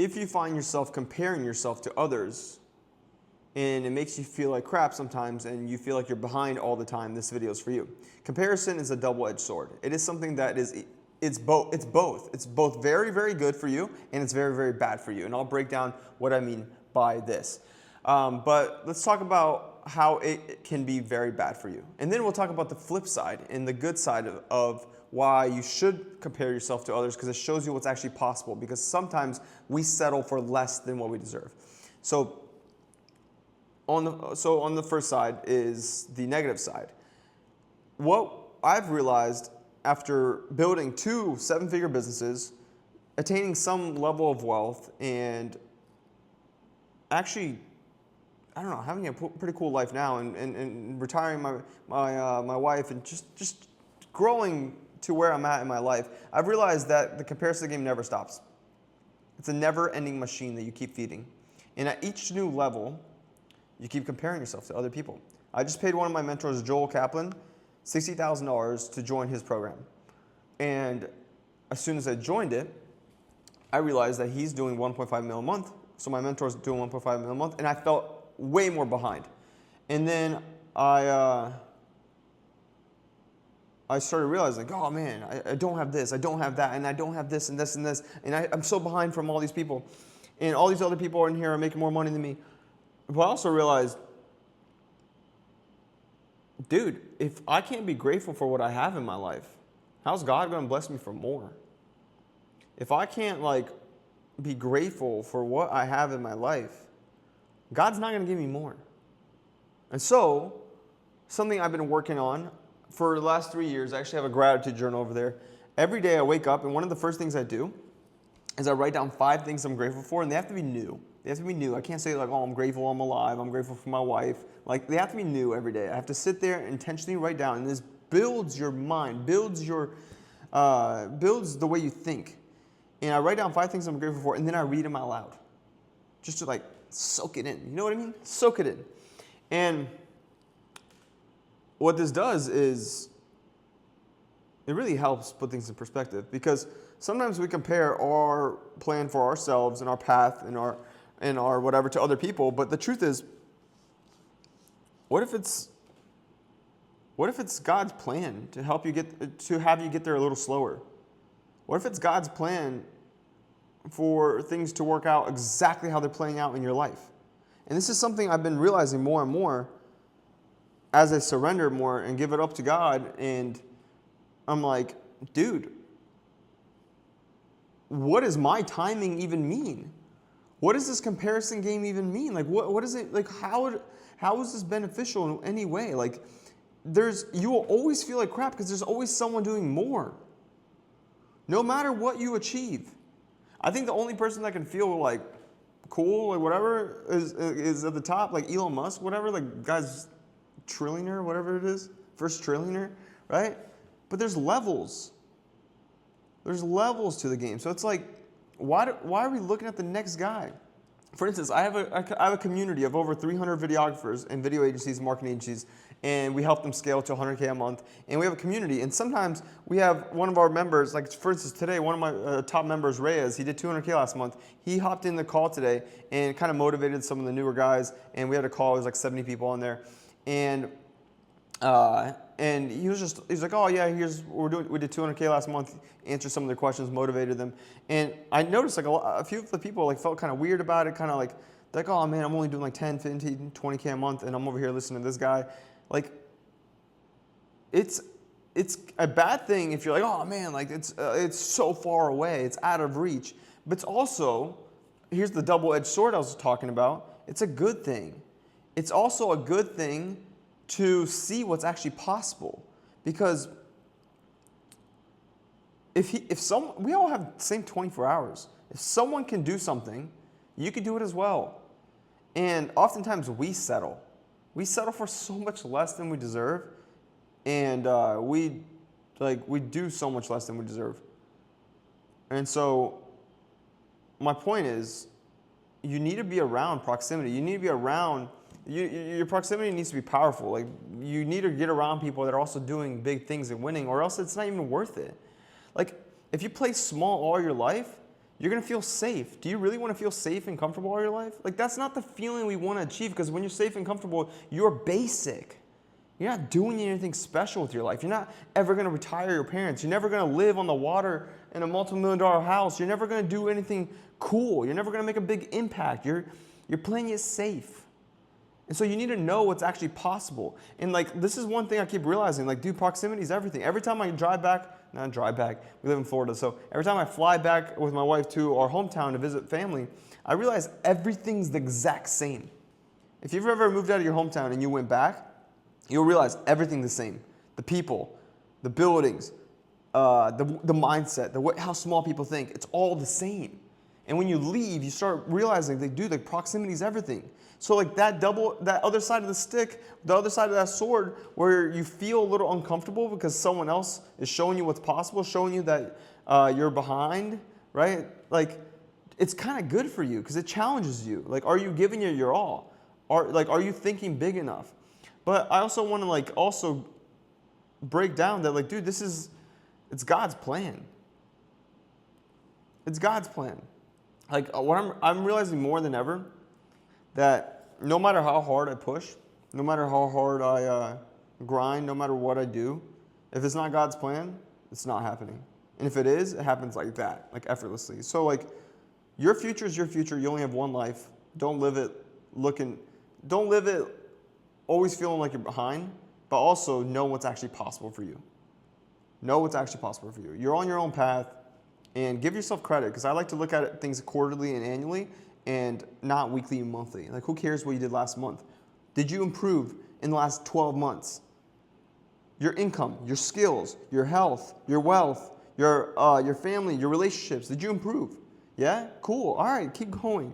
if you find yourself comparing yourself to others and it makes you feel like crap sometimes and you feel like you're behind all the time, this video is for you. Comparison is a double-edged sword. It is something that it's both. It's both very, very good for you and it's very, very bad for you. And I'll break down what I mean by this. But let's talk about how it can be very bad for you. And then we'll talk about the flip side and the good side of why you should compare yourself to others, because it shows you what's actually possible, because sometimes we settle for less than what we deserve. So on the first side is the negative side. What I've realized after building 2 7-figure businesses, attaining some level of wealth, and actually, I don't know, having a pretty cool life now, and retiring my wife, and just growing to where I'm at in my life, I've realized that the comparison game never stops. It's a never-ending machine that you keep feeding. And at each new level, you keep comparing yourself to other people. I just paid one of my mentors, Joel Kaplan, $60,000 to join his program. And as soon as I joined it, I realized that he's doing 1.5 mil a month. So my mentor's doing 1.5 mil a month, and I felt way more behind. And then I started realizing, like, oh man, I don't have this, I don't have that, and I don't have this and this and this, and I'm so behind from all these people. And all these other people in here are making more money than me. But I also realized, dude, if I can't be grateful for what I have in my life, how's God going to bless me for more? If I can't be grateful for what I have in my life, God's not going to give me more. And so, something I've been working on for the last 3 years, I actually have a gratitude journal over there. Every day I wake up, and one of the first things I do is I write down 5 things I'm grateful for, and they have to be new. They have to be new. I can't say oh, I'm grateful I'm alive, I'm grateful for my wife. They have to be new every day. I have to sit there and intentionally write down, and this builds your mind, builds the way you think. And I write down 5 things I'm grateful for, and then I read them out loud, just to soak it in. You know what I mean? Soak it in. And what this does is it really helps put things in perspective, because sometimes we compare our plan for ourselves and our path and our whatever to other people, but the truth is, what if it's God's plan to have you get there a little slower? What if it's God's plan for things to work out exactly how they're playing out in your life? And this is something I've been realizing more and more as I surrender more and give it up to God. And I'm like, dude, what does my timing even mean? What does this comparison game even mean? What is it, how is this beneficial in any way? You will always feel like crap because there's always someone doing more. No matter what you achieve. I think the only person that can feel cool or whatever is at the top, like Elon Musk, whatever, guy's trillionaire, whatever it is, first trillionaire, right? But there's levels. There's levels to the game. So it's why are we looking at the next guy? For instance, I have a community of over 300 videographers and video agencies, marketing agencies, and we help them scale to 100K a month. And we have a community. And sometimes we have one of our members, for instance, today, one of my top members, Reyes, he did 200K last month. He hopped in the call today and kind of motivated some of the newer guys. And we had a call, it was 70 people on there. And he was like, oh yeah, we did 200K last month, answered some of their questions, motivated them. And I noticed a few of the people felt kind of weird about it, kind of like, oh man, I'm only doing 10, 15, 20K a month, and I'm over here listening to this guy. It's a bad thing if you're like, oh man, it's so far away, it's out of reach. But it's also, here's the double-edged sword I was talking about, it's a good thing. It's also a good thing to see what's actually possible, because we all have the same 24 hours. If someone can do something, you can do it as well. And oftentimes we settle. We settle for so much less than we deserve, and we do so much less than we deserve. And so my point is, you need to be around proximity. You need to be around. Your proximity needs to be powerful. You need to get around people that are also doing big things and winning, or else it's not even worth it. If you play small all your life, you're going to feel safe. Do you really want to feel safe and comfortable all your life? Like, that's not the feeling we want to achieve, because when you're safe and comfortable, you're basic. You're not doing anything special with your life. You're not ever going to retire your parents. You're never going to live on the water in a multi-million-dollar house. You're never going to do anything cool. You're never going to make a big impact. You're playing it safe. And so you need to know what's actually possible. And like, this is one thing I keep realizing, like, dude, proximity is everything. Every time I drive back, we live in Florida, so every time I fly back with my wife to our hometown to visit family, I realize everything's the exact same. If you've ever moved out of your hometown and you went back, you'll realize everything's the same. The people, the buildings, the mindset, how small people think, it's all the same. And when you leave, you start realizing, like, dude, like, proximity is everything. So like that other side of the stick, the other side of that sword, where you feel a little uncomfortable because someone else is showing you what's possible, showing you that you're behind, right? Like, it's kind of good for you because it challenges you. Like, are you giving it your all? Are you thinking big enough? But I also want to like also break down that, like, dude, it's God's plan. It's God's plan. Like, what I'm realizing more than ever, that no matter how hard I push, no matter how hard I grind, no matter what I do, if it's not God's plan, it's not happening. And if it is, it happens like that, like effortlessly. So like, your future is your future. You only have one life. Don't live it always feeling like you're behind, but also know what's actually possible for you. Know what's actually possible for you. You're on your own path, and give yourself credit, because I like to look at things quarterly and annually, and not weekly and monthly. Like, who cares what you did last month? Did you improve in the last 12 months? Your income, your skills, your health, your wealth, your family, your relationships, did you improve? Yeah? Cool. All right, keep going.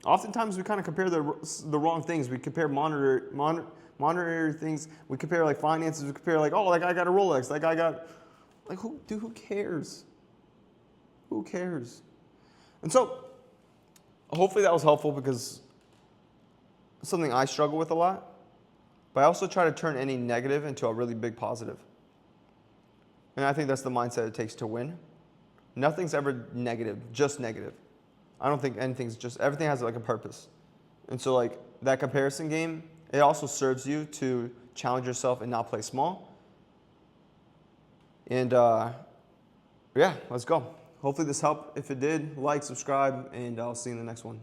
Oftentimes we kind of compare the wrong things. We compare monetary things. We compare like finances. We compare like, oh, that guy got a Rolex. That guy got, like, who cares? Who cares? And so, hopefully that was helpful, because it's something I struggle with a lot. But I also try to turn any negative into a really big positive. And I think that's the mindset it takes to win. Nothing's ever negative, just negative. I don't think everything has like a purpose. And so like that comparison game, it also serves you to challenge yourself and not play small. And yeah, let's go. Hopefully this helped. If it did, like, subscribe, and I'll see you in the next one.